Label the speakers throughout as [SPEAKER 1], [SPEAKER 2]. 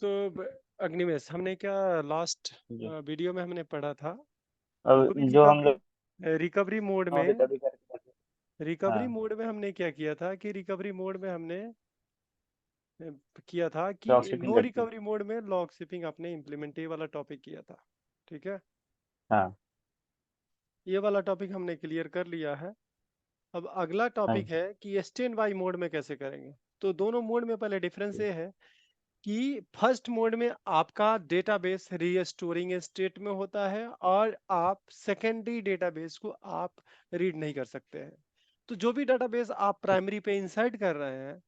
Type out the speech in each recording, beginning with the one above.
[SPEAKER 1] तो अग्निवेश, हमने क्या लास्ट
[SPEAKER 2] जी।
[SPEAKER 1] वीडियो में हमने पढ़ा था,
[SPEAKER 2] अब
[SPEAKER 1] जो भी
[SPEAKER 2] जो हम लोग
[SPEAKER 1] रिकवरी मोड में
[SPEAKER 2] रिकवरी करते थे।
[SPEAKER 1] रिकवरी
[SPEAKER 2] हाँ,
[SPEAKER 1] मोड में हमने क्या किया था कि रिकवरी मोड में हमने अ, किया था कि
[SPEAKER 2] ड्रॉप शिपिंग
[SPEAKER 1] नो
[SPEAKER 2] करते हैं।
[SPEAKER 1] रिकवरी मोड में लॉग शिपिंग आपने इम्प्लीमेंट, ये वाला टॉपिक किया था। ठीक है,
[SPEAKER 2] हाँ।
[SPEAKER 1] ये वाला टॉपिक हमने क्लियर कर लिया है। अब अगला
[SPEAKER 2] हाँ
[SPEAKER 1] टॉपिक
[SPEAKER 2] जी।
[SPEAKER 1] है कि स्टैंड बाई मोड में कैसे करेंगे। तो दोनों मोड में पहले डिफरेंस
[SPEAKER 2] ठीक।
[SPEAKER 1] ये है कि फर्स्ट मोड में आपका डेटाबेस रीस्टोरिंग स्टेट में होता है और आप सेकेंडरी डेटाबेस को आप रीड नहीं कर सकते हैं। तो जो भी डेटाबेस आप
[SPEAKER 2] ठीक।
[SPEAKER 1] प्राइमरी पे इंसर्ट कर रहे हैं,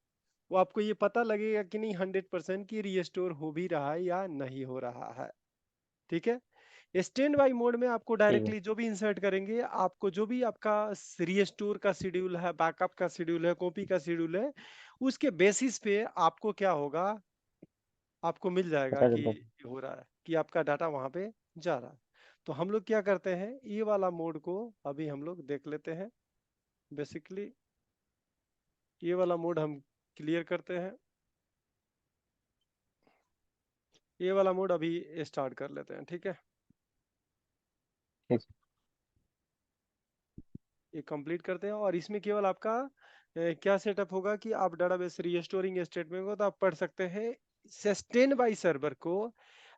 [SPEAKER 1] वो आपको ये पता लगेगा कि नहीं 100% की रीस्टोर हो भी रहा है या नहीं हो रहा है। ठीक है, स्टैंड बाई मोड में आपको
[SPEAKER 2] ठीक है।
[SPEAKER 1] डायरेक्टली जो भी इंसर्ट करेंगे, आपको जो भी आपका रीस्टोर का शेड्यूल है, बैकअप का शेड्यूल है, कॉपी का शेड्यूल है, उसके बेसिस पे आपको क्या होगा, आपको मिल जाएगा
[SPEAKER 2] बता
[SPEAKER 1] कि
[SPEAKER 2] देता
[SPEAKER 1] ये हो रहा है, कि आपका डाटा वहां पे जा रहा है। तो हम लोग क्या करते हैं, ये वाला मोड को अभी हम लोग देख लेते हैं। बेसिकली ये वाला मोड हम क्लियर करते हैं, ये वाला मोड अभी स्टार्ट कर लेते हैं। ठीक है,
[SPEAKER 2] ठीक
[SPEAKER 1] ये कंप्लीट करते हैं और इसमें केवल आपका क्या सेटअप होगा कि आप डाटाबेस रीस्टोरिंग स्टेटमेंट को तो आप पढ़ सकते हैं, सस्टेन बाई सर्वर को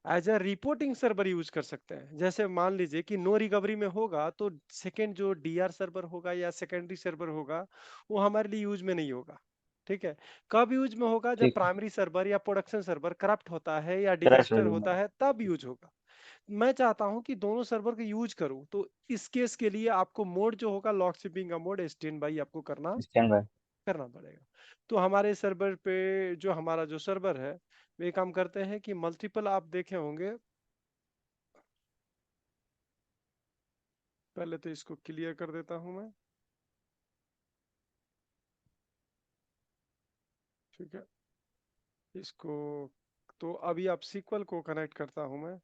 [SPEAKER 1] as a reporting server use कर सकते हैं। जैसे मान लीजिए कि नो रिकवरी में होगा तो सेकेंड जो डीआर सर्वर होगा या सेकेंडरी सर्वर होगा, वो हमारे लिए यूज में नहीं होगा। ठीक है, कब यूज में होगा, जब
[SPEAKER 2] ठीक है।
[SPEAKER 1] प्राइमरी सर्वर या प्रोडक्शन सर्वर करप्ट होता है या
[SPEAKER 2] क्रैश हो
[SPEAKER 1] डिजास्टर
[SPEAKER 2] जाएगा।
[SPEAKER 1] होता है, तब यूज होगा। मैं चाहता हूं कि दोनों सर्वर को यूज करूं, तो इस केस के लिए आपको मोड जो होगा लॉक शिपिंग का मोड स्टैंड बाई आपको करना
[SPEAKER 2] स्टैंड बाय।
[SPEAKER 1] करना पड़ेगा। तो हमारे सर्वर पे जो हमारा जो सर्वर है, वे काम करते हैं कि मल्टीपल आप देखे होंगे। पहले तो इसको क्लियर कर देता हूं मैं। ठीक है, इसको तो अभी आप सीक्वल को कनेक्ट करता हूं मैं।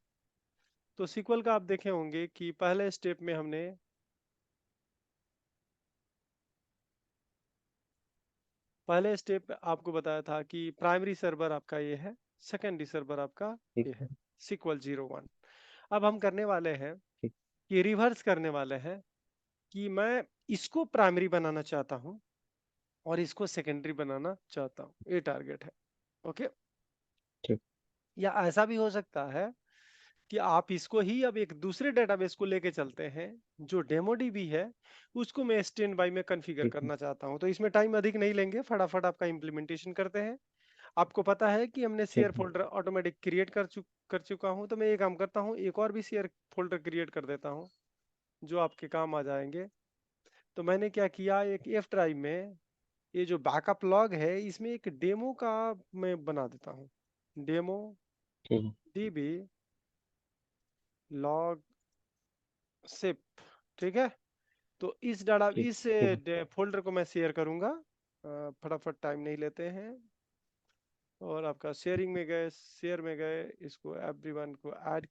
[SPEAKER 1] तो सीक्वल का आप देखे होंगे कि पहले स्टेप में हमने पहले स्टेप आपको बताया था कि प्राइमरी सर्वर आपका ये है, सेकेंडरी सर्वर आपका
[SPEAKER 2] ठीक
[SPEAKER 1] ये
[SPEAKER 2] है।
[SPEAKER 1] है, सीक्वल 01। अब हम करने वाले हैं
[SPEAKER 2] ठीक।
[SPEAKER 1] कि रिवर्स करने वाले हैं कि मैं इसको प्राइमरी बनाना चाहता हूं और इसको सेकेंडरी बनाना चाहता हूं, ये टारगेट है। ओके,
[SPEAKER 2] ठीक।
[SPEAKER 1] या ऐसा भी हो सकता है कि आप इसको ही अब एक दूसरे डेटाबेस को लेके चलते हैं, जो डेमोडीबी है, उसको मैं स्टैंड बाई में कॉन्फ़िगर
[SPEAKER 2] ठीक है।
[SPEAKER 1] करना चाहता हूं। तो इसमें टाइम अधिक नहीं लेंगे, फटाफट आपका इंप्लीमेंटेशन करते हैं। आपको पता है कि हमने शेयर
[SPEAKER 2] ठीक है।
[SPEAKER 1] फोल्डर ऑटोमेटिक क्रिएट कर चुका हूं, तो मैं ये काम करता हूं, एक और भी शेयर फोल्डर क्रिएट कर देता हूं जो आपके काम आ जाएंगे। तो मैंने क्या किया, एक एफ ड्राइव में ये जो बैकअप लॉग है, इसमें एक डेमो का मैं बना देता हूँ, डेमो
[SPEAKER 2] ठीक है।
[SPEAKER 1] DB log ship. ठीक है, तो इस डाटा
[SPEAKER 2] ठीक।
[SPEAKER 1] इस
[SPEAKER 2] ठीक है।
[SPEAKER 1] फोल्डर को मैं शेयर करूंगा। फटाफट, टाइम नहीं लेते हैं, और आपका शेयरिंग में गए, शेयर में गए, इसको एवरीवन को ऐड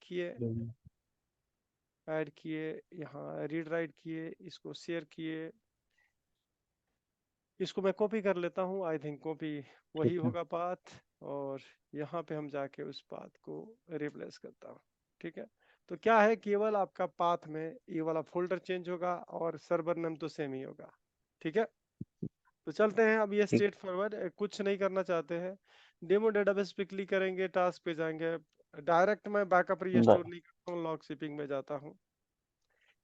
[SPEAKER 1] किए, यहाँ रीड राइट किए, इसको शेयर किए, इसको मैं कॉपी कर लेता हूँ। आई थिंक कॉपी वही
[SPEAKER 2] ठीक है।
[SPEAKER 1] होगा पाथ, और यहाँ पे हम जाके उस पाथ को रिप्लेस करता हूँ। ठीक है, तो क्या है, केवल आपका पाथ में ये वाला फोल्डर चेंज होगा और सर्वर नेम तो सेम ही होगा। ठीक है, तो चलते हैं। अब ये
[SPEAKER 2] ठीक।
[SPEAKER 1] स्ट्रेट फॉरवर्ड, कुछ नहीं करना चाहते हैं। डेमो डेटाबेस पे क्लिक करेंगे, टास्क पे जाएंगे। डायरेक्ट मैं बैकअप रीस्टोर नहीं करता हूँ, लॉग शिपिंग में जाता हूँ,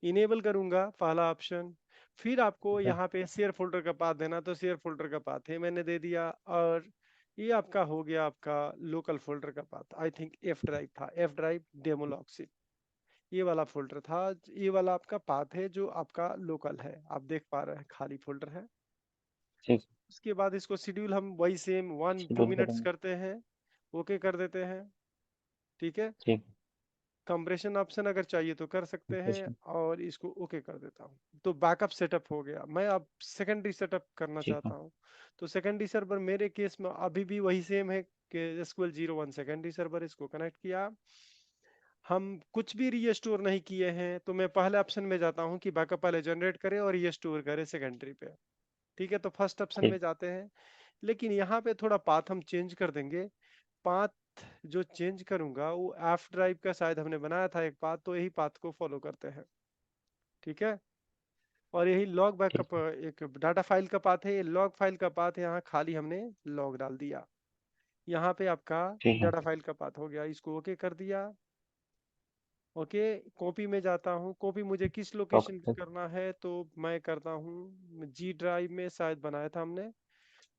[SPEAKER 1] इनेबल करूंगा पहला ऑप्शन। फिर आपको यहाँ पे शेयर फोल्डर का पाथ देना, तो शेयर फोल्डर का पाथ है मैंने दे दिया, और ये आपका हो गया आपका लोकल फोल्डर का path. I think F drive था, एफ ड्राइव डेमो लॉग, ये वाला फोल्डर था। ये वाला आपका पाथ है जो आपका लोकल है, आप देख पा रहे हैं खाली फोल्डर है।
[SPEAKER 2] ठीक।
[SPEAKER 1] उसके बाद इसको शेड्यूल हम वही सेम 1-2
[SPEAKER 2] शेड्यूल
[SPEAKER 1] मिनट्स
[SPEAKER 2] करेंगे।
[SPEAKER 1] करते हैं, ओके कर देते हैं। ठीक है,
[SPEAKER 2] ठीक।
[SPEAKER 1] कंप्रेशन ऑप्शन अगर चाहिए तो कर सकते हैं,
[SPEAKER 2] इंप्रेशन।
[SPEAKER 1] और इसको ओके कर देता हूँ। तो बैकअप सेटअप हो गया। मैं अब सेकेंडरी सेटअप करना
[SPEAKER 2] ठीक है।
[SPEAKER 1] चाहता हूँ। तो सेकेंडरी सर्वर मेरे केस में अभी भी वही सेम है कि एसक्यूएल 01 सेकेंडरी सर्वर, इसको कनेक्ट किया। हम कुछ भी रीस्टोर नहीं किए हैं, तो मैं पहले ऑप्शन में जाता हूँ कि बैकअप पहले जनरेट करे और रीस्टोर करे सेकेंडरी पे। ठीक है, तो फर्स्ट ऑप्शन में
[SPEAKER 2] ठीक।
[SPEAKER 1] जाते हैं, लेकिन यहाँ पे थोड़ा पाथ हम चेंज कर देंगे। पाथ जो चेंज करूंगा वो एफ ड्राइव का शायद हमने बनाया था एक पाथ, तो यही पाथ को फॉलो करते हैं। ठीक है, और यही लॉग
[SPEAKER 2] ठीक
[SPEAKER 1] बैकअप
[SPEAKER 2] है।
[SPEAKER 1] एक डाटा फाइल का पाथ है, ये लॉग फाइल का पाथ यहाँ खाली हमने लॉग डाल दिया। यहाँ पे आपका
[SPEAKER 2] ठीक है।
[SPEAKER 1] डाटा फाइल का पाथ हो गया, इसको ओके कर दिया। ओके, कॉपी में जाता हूँ, कॉपी मुझे किस लोकेशन पे
[SPEAKER 2] ओके।
[SPEAKER 1] करना है, तो मैं करता हूँ जी ड्राइव में, शायद बनाया था हमने,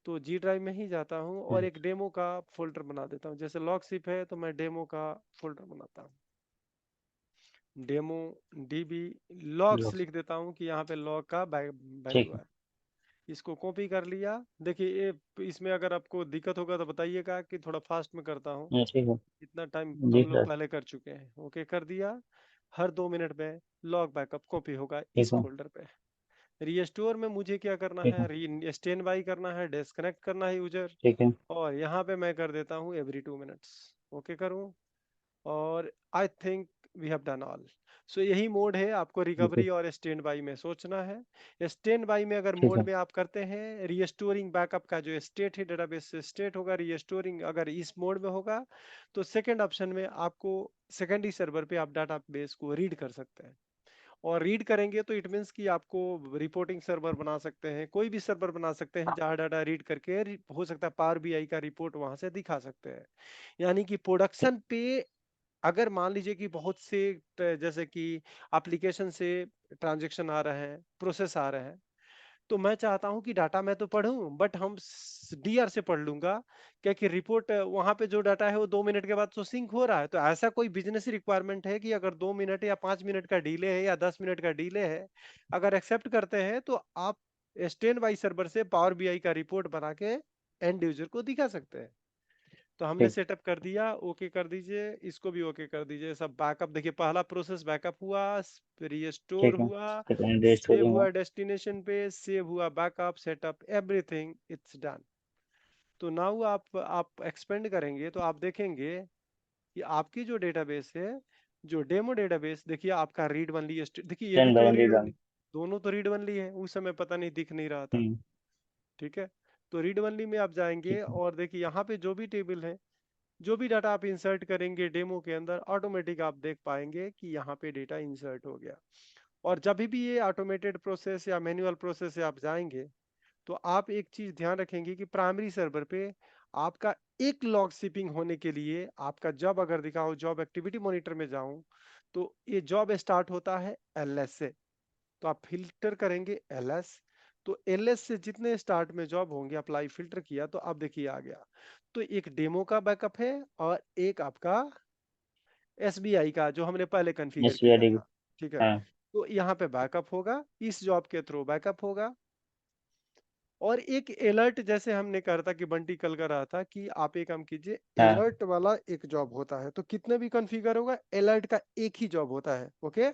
[SPEAKER 1] तो जी ड्राइव में ही जाता हूँ और
[SPEAKER 2] हम्म,
[SPEAKER 1] एक डेमो का फोल्डर बना देता हूँ। जैसे लॉग सिप है तो मैं डेमो का फोल्डर बनाता हूँ, डेमो डीबी लॉग्स
[SPEAKER 2] लोग।
[SPEAKER 1] लिख देता हूँ कि यहाँ पे लॉग का
[SPEAKER 2] ठीक
[SPEAKER 1] वैल्यू
[SPEAKER 2] है।
[SPEAKER 1] है। इसको कॉपी कर लिया। देखिए ये इसमें अगर आपको दिक्कत होगा तो बताइएगा कि थोड़ा फास्ट में करता हूँ,
[SPEAKER 2] ये ठीक है।
[SPEAKER 1] इतना टाइम
[SPEAKER 2] जी
[SPEAKER 1] हम लोग
[SPEAKER 2] सर।
[SPEAKER 1] पहले कर चुके हैं। ओके कर दिया, हर 2 मिनट में लॉग बैकअप कॉपी होगा इस
[SPEAKER 2] ठीक है।
[SPEAKER 1] फोल्डर पे। रीस्टोर में मुझे क्या करना
[SPEAKER 2] ठीक
[SPEAKER 1] है,
[SPEAKER 2] है।
[SPEAKER 1] री स्टैंड बाई करना है, डिस्कनेक्ट करना है यूजर,
[SPEAKER 2] ठीक है।
[SPEAKER 1] और यहाँ पे मैं कर देता हूँ एवरी 2 मिनट्स। ओके करूँ, और I think we have done all. So यही मोड है, आपको
[SPEAKER 2] ठीक है।
[SPEAKER 1] रिकवरी और स्टैंड बाई में सोचना है। स्टैंड बाई में अगर
[SPEAKER 2] ठीक
[SPEAKER 1] मोड
[SPEAKER 2] है।
[SPEAKER 1] में आप करते हैं, रीस्टोरिंग बैकअप का जो स्टेट है डेटाबेस से स्टेट होगा, रीस्टोरिंग अगर इस मोड में होगा तो सेकंड ऑप्शन में आपको सेकेंडरी सर्वर पे आप डाटाबेस को रीड कर सकते हैं। और रीड करेंगे तो इट मीन्स कि आपको रिपोर्टिंग सर्वर बना सकते हैं, कोई भी सर्वर बना सकते हैं जहां डाटा रीड करके हो सकता है पावर बीआई का रिपोर्ट वहां से दिखा सकते हैं। यानी कि प्रोडक्शन पे अगर मान लीजिए कि बहुत से जैसे कि एप्लीकेशन से ट्रांजैक्शन आ रहे हैं, प्रोसेस आ रहे हैं, तो मैं चाहता हूं कि डाटा मैं तो पढूं बट हम डीआर से पढ़ लूंगा, क्या कि रिपोर्ट वहां पे जो डाटा है वो 2 मिनट के बाद तो सिंक हो रहा है। तो ऐसा कोई बिजनेस रिक्वायरमेंट है कि अगर 2 मिनट या 5 मिनट का डिले है या 10 मिनट का डिले है, अगर एक्सेप्ट करते हैं तो आप स्टैंड बाई सर्वर से पावर बीआई का रिपोर्ट बना के एंड यूजर को दिखा सकते हैं। तो हमने
[SPEAKER 2] ठीक।
[SPEAKER 1] सेटअप कर दिया, ओके कर दीजिए, इसको भी ओके कर दीजिए। सब बैकअप देखिए, पहला प्रोसेस बैकअप हुआ, रीस्टोर
[SPEAKER 2] ठीक है।
[SPEAKER 1] हुआ,
[SPEAKER 2] सेकेंड
[SPEAKER 1] सेव
[SPEAKER 2] स्टोरिंग
[SPEAKER 1] हुआ
[SPEAKER 2] हो।
[SPEAKER 1] डेस्टिनेशन पे, सेव हुआ backup, setup everything it's done. तो नाउ आप एक्सपेंड करेंगे तो आप देखेंगे कि आपकी जो डेटाबेस है, जो डेमो डेटाबेस, देखिए आपका रीड ओनली, देखिए ये भी
[SPEAKER 2] स्टैंड बाय
[SPEAKER 1] तो
[SPEAKER 2] and
[SPEAKER 1] read
[SPEAKER 2] read on.
[SPEAKER 1] Only, दोनों तो रीड ओनली है, उस समय पता नहीं दिख नहीं रहा था।
[SPEAKER 2] हम्म।
[SPEAKER 1] ठीक है, तो रीड ओनली में आप जाएंगे
[SPEAKER 2] ठीक है।
[SPEAKER 1] और देखिए यहाँ पे जो भी टेबल है, जो भी डाटा आप इंसर्ट करेंगे डेमो के अंदर, ऑटोमेटिक आप देख पाएंगे कि यहाँ पे डेटा इंसर्ट हो गया। और जब भी ये ऑटोमेटेड प्रोसेस या मैन्युअल प्रोसेस से आप जाएंगे तो आप एक चीज ध्यान रखेंगे कि प्राइमरी सर्वर पे आपका एक लॉग शिपिंग होने के लिए आपका जॉब अगर दिखा हो, जॉब एक्टिविटी मॉनिटर में जाऊं तो ये जॉब स्टार्ट होता है एलएस से, तो आप फिल्टर करेंगे एलएस, तो एलएस से जितने स्टार्ट में जॉब होंगे अप्लाई फिल्टर किया तो अब देखिए आ गया। तो एक डेमो का बैकअप है और एक आपका एसबीआई का जो हमने पहले कॉन्फ़िगर किया
[SPEAKER 2] एससीआईडी।
[SPEAKER 1] था। ठीक है,
[SPEAKER 2] हाँ।
[SPEAKER 1] तो यहाँ पे बैकअप होगा, इस जॉब के थ्रू बैकअप होगा। और एक अलर्ट जैसे हमने कहा था कि बंटी कल कर रहा था कि आप एक काम कीजिए,
[SPEAKER 2] हाँ।
[SPEAKER 1] अलर्ट वाला एक जॉब होता है, तो कितने भी कॉन्फ़िगर होगा अलर्ट का एक ही जॉब होता है। ओके,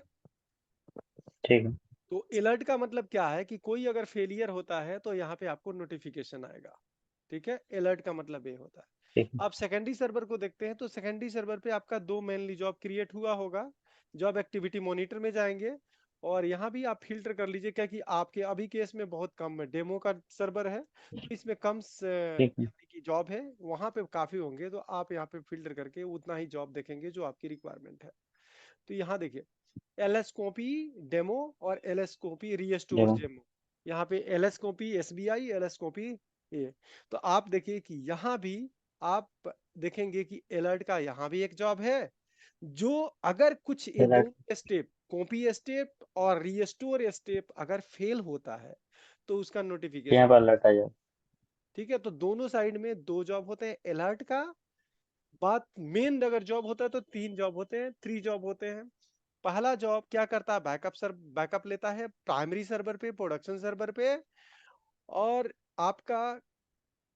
[SPEAKER 2] ठीक है।
[SPEAKER 1] तो अलर्ट का मतलब क्या है कि कोई अगर फेलियर होता है तो यहाँ पे आपको नोटिफिकेशन आएगा। ठीक है, अलर्ट का मतलब ये होता है।
[SPEAKER 2] ठीक है।
[SPEAKER 1] आप सेकेंडरी सर्वर को देखते हैं तो सेकेंडरी सर्वर पे आपका दो मेनली जॉब क्रिएट हुआ होगा। जॉब एक्टिविटी मॉनिटर में जाएंगे और यहाँ भी आप फिल्टर कर लीजिए, क्या कि आपके अभी केस में बहुत कम डेमो का सर्वर है, तो इसमें कम
[SPEAKER 2] ठीक है।
[SPEAKER 1] यानी कि जॉब है, वहां पे काफी होंगे, तो आप यहाँ पे फिल्टर करके उतना ही जॉब देखेंगे जो आपकी रिक्वायरमेंट है। तो यहाँ देखिए, एलएस कॉपी डेमो और एलएस कॉपी रीस्टोर
[SPEAKER 2] देखो।
[SPEAKER 1] डेमो, यहाँ पे LS copy SBI, LS copy ये। तो आप देखिए कि यहाँ भी आप देखेंगे कि अलर्ट का यहाँ भी एक जॉब है, जो अगर कुछ ये
[SPEAKER 2] अलर्ट।
[SPEAKER 1] दोनों स्टेप, कॉपी स्टेप और रीस्टोर स्टेप अगर फेल होता है तो उसका
[SPEAKER 2] यहाँ
[SPEAKER 1] नोटिफिकेशन।
[SPEAKER 2] पर अलर्ट आ जाए।
[SPEAKER 1] ठीक है, तो दोनों साइड में दो जॉब होते हैं अलर्ट का। बात मेन अगर जॉब होता है तो तीन जॉब होते हैं, थ्री जॉब होते हैं। पहला जॉब क्या करता है, बैकअप लेता है प्राइमरी सर्वर पे, प्रोडक्शन सर्वर पे, और आपका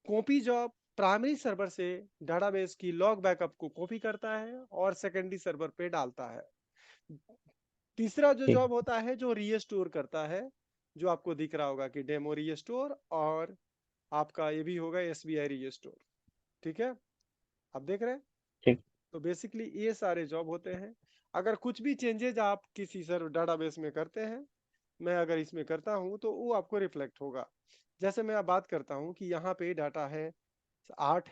[SPEAKER 1] कॉपी जॉब प्राइमरी सर्वर से डाटाबेस की लॉग बैकअप को कॉपी करता है और सेकेंडरी सर्वर पे डालता है। तीसरा जो
[SPEAKER 2] ठीक।
[SPEAKER 1] जॉब होता है जो रीस्टोर करता है, जो आपको दिख रहा होगा कि डेमो रीस्टोर, और आपका ये भी होगा एसबीआई रीस्टोर। ठीक है, आप देख रहे हैं।
[SPEAKER 2] ठीक।
[SPEAKER 1] तो बेसिकली ये सारे जॉब होते हैं। अगर कुछ भी चेंजेज आप किसी सर्वर डाटाबेस में करते हैं, मैं अगर इसमें करता हूं तो वो आपको रिफ्लेक्ट होगा। जैसे मैं अब बात करता हूं कि यहाँ पे डाटा है 8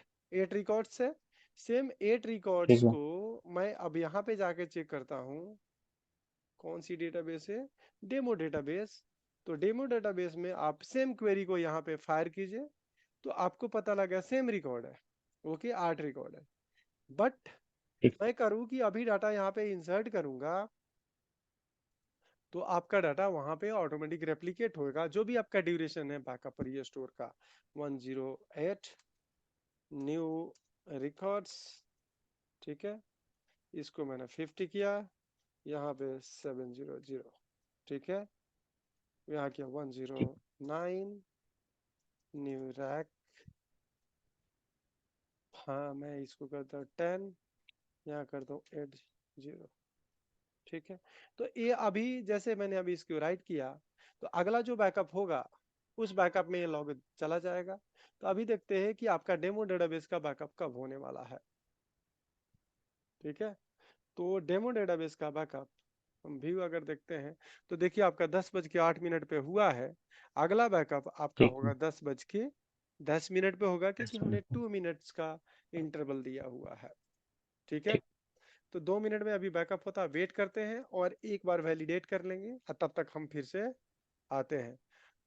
[SPEAKER 1] रिकॉर्ड्स है, सेम 8 रिकॉर्ड्स
[SPEAKER 2] ठीक है।
[SPEAKER 1] को मैं अब यहाँ पे जाके चेक करता हूँ, कौन सी डेटाबेस है, डेमो डेटाबेस। तो डेमो डेटाबेस में आप सेम क्वेरी को यहाँ पे फायर कीजिए, तो आपको पता लगा सेम रिकॉर्ड है। ओके, 8 रिकॉर्ड है। बट
[SPEAKER 2] ठीक।
[SPEAKER 1] मैं करूँ कि अभी डाटा यहाँ पे इंसर्ट करूंगा, तो आपका डाटा वहां पे ऑटोमेटिक रेप्लिकेट होगा, जो भी आपका ड्यूरेशन है बैकअप और रिस्टोर का। 108 न्यू रिकॉर्ड्स, ठीक है, इसको मैंने 50 किया, यहाँ पे 700, ठीक है, यहाँ किया
[SPEAKER 2] ठीक।
[SPEAKER 1] 109 न्यू रैक। हाँ, मैं इसको करता हूँ 10, यहाँ करता हूँ 80, ठीक है। तो ये अभी जैसे मैंने अभी इसको राइट किया, तो अगला जो बैकअप होगा उस बैकअप में ये लॉग चला जाएगा। तो अभी देखते हैं कि आपका डेमो डेटाबेस का बैकअप कब होने वाला है, ठीक है। तो डेमो डेटाबेस का बैकअप हम व्यू अगर देखते हैं, तो देखिए आपका 10:08 पे हुआ है। अगला बैकअप आपका
[SPEAKER 2] ठीक
[SPEAKER 1] होगा
[SPEAKER 2] है।
[SPEAKER 1] 10:10 पे होगा, क्योंकि
[SPEAKER 2] 10 मिनट
[SPEAKER 1] हमने
[SPEAKER 2] में।
[SPEAKER 1] 2 मिनट्स का इंटरवल दिया हुआ है, ठीक है।
[SPEAKER 2] ठीक।
[SPEAKER 1] तो 2 मिनट में अभी बैकअप होता है, वेट करते हैं और एक बार वैलिडेट कर लेंगे, और तब तक हम फिर से आते हैं।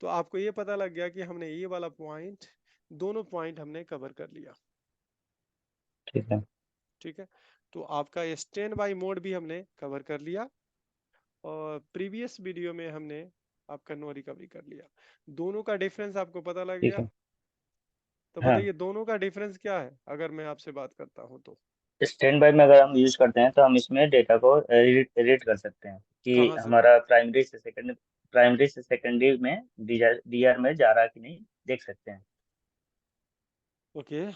[SPEAKER 1] तो आपको ये पता लग गया कि हमने ये वाला पॉइंट, दोनों पॉइंट हमने कवर कर लिया,
[SPEAKER 2] ठीक है।
[SPEAKER 1] ठीक है। तो आपका स्टैंड बाय मोड भी हमने कवर कर लिया, और प्रीवियस वीडियो में हमने आपका नो रिकवरी कर लिया। दोनों का डिफरेंस आपको पता लग
[SPEAKER 2] ठीक
[SPEAKER 1] गया।
[SPEAKER 2] है।
[SPEAKER 1] तो
[SPEAKER 2] हाँ,
[SPEAKER 1] बताइए दोनों का डिफरेंस क्या है, अगर मैं आपसे बात करता हूं तो।
[SPEAKER 2] स्टैंड बाय में अगर हम यूज करते हैं तो हम इसमें डेटा को एडिट कर सकते हैं कि
[SPEAKER 1] कहाँ से?
[SPEAKER 2] हमारा प्राइमरी से सेकेंडरी में डीआर में जा रहा है कि नहीं, देख सकते हैं।
[SPEAKER 1] ओके।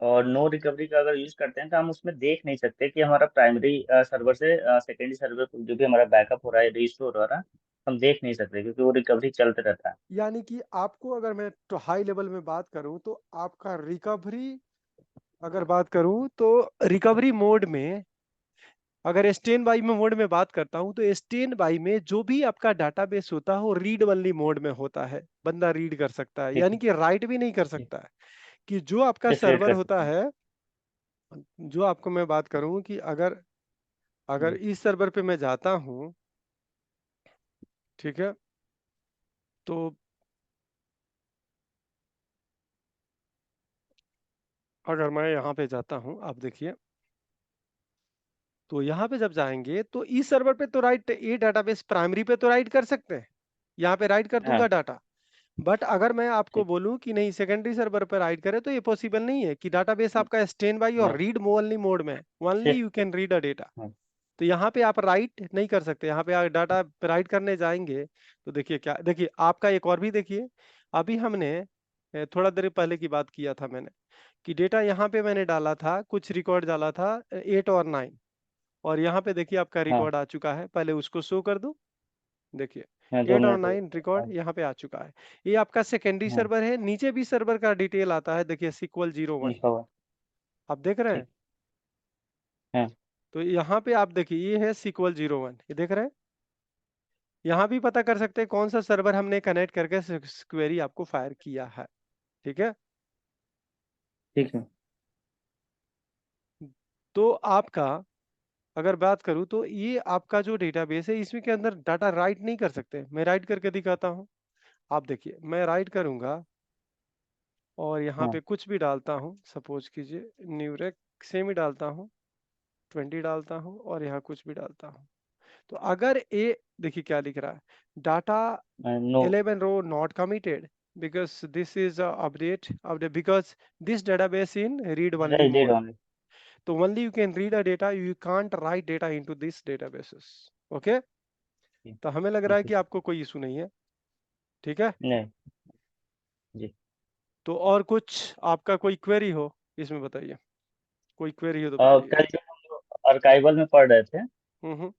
[SPEAKER 2] और नो रिकवरी का अगर यूज करते हैं तो हम उसमें देख नहीं सकते कि हमारा प्राइमरी सर्वर से सेकेंडरी सर्वर पर जो भी हमारा बैकअप हो रहा है, रिस्टोर हो रहा है, हम देख नहीं सकते क्योंकि वो रिकवरी चलते रहता है।
[SPEAKER 1] यानी कि आपको, अगर मैं तो हाई लेवल में बात करूं, तो आपका रिकवरी, अगर बात करूं तो रिकवरी मोड में, अगर स्टैंड बाई में मोड में बात करता हूं, तो स्टैंड बाई में जो भी आपका डाटाबेस होता है वो रीड ओनली मोड में होता है, बंदा रीड कर सकता है,
[SPEAKER 2] ठीक
[SPEAKER 1] यानी
[SPEAKER 2] है।
[SPEAKER 1] कि राइट भी नहीं कर
[SPEAKER 2] ठीक।
[SPEAKER 1] सकता है। कि जो आपका
[SPEAKER 2] सिर्फ रीड
[SPEAKER 1] सर्वर
[SPEAKER 2] कर
[SPEAKER 1] होता
[SPEAKER 2] सकते हैं।
[SPEAKER 1] है, जो आपको मैं बात करूं कि अगर अगर
[SPEAKER 2] हम्म।
[SPEAKER 1] इस सर्वर पे मैं जाता हूं, ठीक है, तो अगर मैं यहाँ पे जाता हूं, आप देखिए, तो यहाँ पे जब जाएंगे तो इस सर्वर पे तो राइट, ये डाटाबेस प्राइमरी पे तो राइट कर सकते हैं, यहाँ पे राइट कर दूंगा
[SPEAKER 2] हाँ।
[SPEAKER 1] डाटा। बट अगर मैं आपको
[SPEAKER 2] ठीक।
[SPEAKER 1] बोलूं कि नहीं सेकेंडरी सर्वर पर राइट करे, तो ये पॉसिबल नहीं है, कि डाटाबेस आपका स्टैंड बाई और
[SPEAKER 2] नहीं।
[SPEAKER 1] रीड ओनली मोड में, ओनली
[SPEAKER 2] सिर्फ।
[SPEAKER 1] You can read a data.
[SPEAKER 2] हाँ।
[SPEAKER 1] तो यहाँ पे आप राइट नहीं कर सकते, यहाँ पे आप डाटा राइट करने जाएंगे, तो देखिए क्या, देखिए आपका एक और भी देखिए। अभी हमने थोड़ा देर पहले की बात किया था मैंने, कि डेटा यहाँ पे मैंने डाला था, कुछ रिकॉर्ड डाला था 8 और 9, और यहाँ पे देखिए आपका
[SPEAKER 2] हाँ।
[SPEAKER 1] रिकॉर्ड आ चुका है, पहले उसको शो कर दूं। देखिए
[SPEAKER 2] हाँ, दो
[SPEAKER 1] 8 और
[SPEAKER 2] मिनट हो
[SPEAKER 1] 9
[SPEAKER 2] गए।
[SPEAKER 1] रिकॉर्ड
[SPEAKER 2] हाँ।
[SPEAKER 1] यहाँ पे आ चुका है। ये आपका सेकेंडरी
[SPEAKER 2] हाँ,
[SPEAKER 1] सर्वर है, नीचे भी सर्वर का डिटेल आता है, देखिए SQL 01,
[SPEAKER 2] लिखा हुआ।
[SPEAKER 1] आप देख रहे हैं।
[SPEAKER 2] ठीक। हाँ।
[SPEAKER 1] तो यहाँ पे आप देखिए, ये है SQL 01, ये देख रहे हैं। यहाँ भी पता कर सकते हैं कौन सा सर्वर हमने कनेक्ट करके क्वेरी आपको फायर किया है, ठीक है।
[SPEAKER 2] ठीक है।
[SPEAKER 1] तो आपका, अगर बात करूं, तो ये आपका जो डेटाबेस है, इसमें के अंदर डाटा राइट नहीं कर सकते। मैं राइट करके दिखाता हूं, आप देखिए, मैं राइट करूंगा और यहाँ
[SPEAKER 2] हाँ।
[SPEAKER 1] पे कुछ भी डालता हूँ, सपोज कीजिए न्यूरेक सेम ही डालता हूँ, 20 डालता हूँ, और यहाँ कुछ भी डालता हूँ। तो अगर ये देखिए क्या लिख रहा है, data
[SPEAKER 2] no.
[SPEAKER 1] 11 row not committed, because this is a update because this database in read only
[SPEAKER 2] red
[SPEAKER 1] mode.
[SPEAKER 2] Only.
[SPEAKER 1] So only you can read a data, you can't write data into these databases. Okay, तो हमें लग रहा है
[SPEAKER 2] ठीक है।
[SPEAKER 1] कि आपको कोई इशू नहीं है, ठीक है।
[SPEAKER 2] नहीं। जी।
[SPEAKER 1] तो और कुछ आपका कोई क्वेरी हो इसमें बताइए, कोई क्वेरी हो तो बताइए।
[SPEAKER 2] कल जो हम आर्काइवल में पढ़ रहे थे,
[SPEAKER 1] हम्म।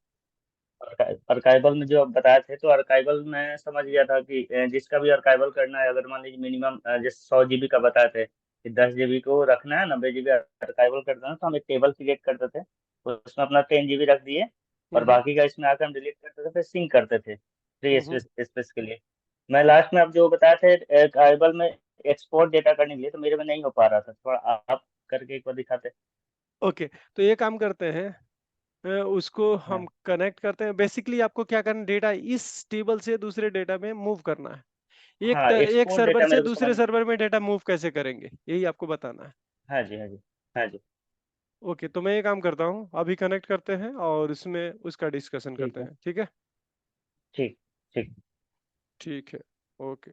[SPEAKER 2] आर्काइवल में जो आप बताए थे, तो आर्काइवल में समझ गया था कि जिसका भी आर्काइवल करना है, अगर मान लीजिए मिनिमम जैसे 100 GB का बताए थे कि 10 GB को रखना है, 90 GB आर्काइवल करना है, तो हम एक टेबल क्रिएट करते थे, तो उसमें अपना 10 GB रख दिए, और
[SPEAKER 1] हम्म।
[SPEAKER 2] बाकी का इसमें आकर हम डिलीट करते थे, फिर सिंक करते थे फ्री
[SPEAKER 1] हम्म।
[SPEAKER 2] स्पेस स्पेस के लिए। मैं लास्ट में आप जो बताए थे आर्काइवल में एक्सपोर्ट डेटा करने के लिए, तो मेरे में नहीं हो पा रहा था, थोड़ा आप करके एक बार दिखाते।
[SPEAKER 1] ओके, तो ये काम करते हैं, उसको हम
[SPEAKER 2] हाँ
[SPEAKER 1] कनेक्ट करते हैं। बेसिकली आपको क्या करना, डेटा इस टेबल से दूसरे डेटा में मूव करना है।
[SPEAKER 2] हाँ,
[SPEAKER 1] एक
[SPEAKER 2] एक्सपोर्ट
[SPEAKER 1] सर्वर
[SPEAKER 2] डेटा
[SPEAKER 1] से
[SPEAKER 2] मेरे को समझ।
[SPEAKER 1] दूसरे सर्वर में डेटा मूव कैसे करेंगे, यही आपको बताना है।
[SPEAKER 2] हाँ जी, हाँ जी, हाँ जी।
[SPEAKER 1] ओके, तो मैं ये काम करता हूँ, अभी कनेक्ट करते हैं और इसमें उसका डिस्कशन
[SPEAKER 2] ठीक
[SPEAKER 1] करते
[SPEAKER 2] है।
[SPEAKER 1] हैं, ठीक है?
[SPEAKER 2] ठीक। ठीक।
[SPEAKER 1] ठीक है। ओके।